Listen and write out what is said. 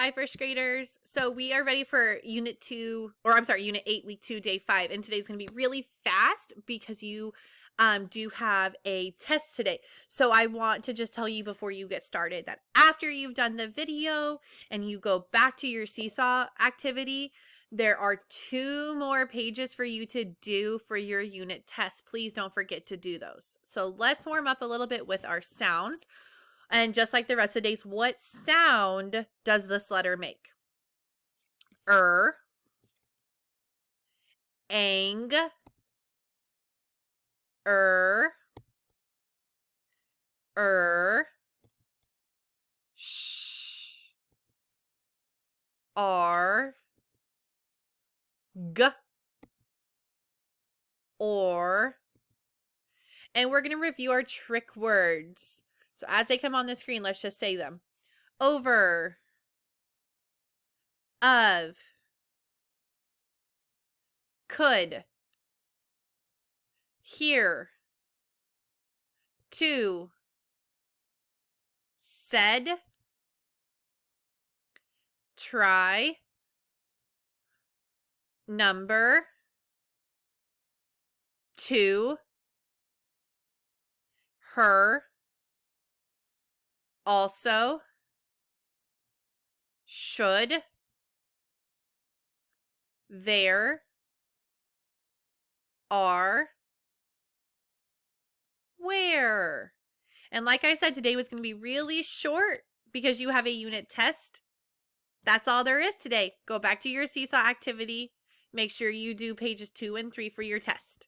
Hi, first graders. So we are ready for Unit 2, or I'm sorry, Unit 8, Week 2, Day 5. And today's going to be really fast because you do have a test today. So I want to just tell you before you get started that after you've done the video and you go back to your seesaw activity, there are 2 more pages for you to do for your unit test. Please don't forget to do those. So let's warm up a little bit with our sounds. And just like the rest of the days, what sound does this letter make? Ang, sh, r, g, or. And we're going to review our trick words. So as they come on the screen, let's just say them. Over, of, could, here, to, said, try, number, to, her, also, should, there, are, where. And like I said, today was going to be really short because you have a unit test. That's all there is today. Go back to your seesaw activity. Make sure you do pages 2 and 3 for your test.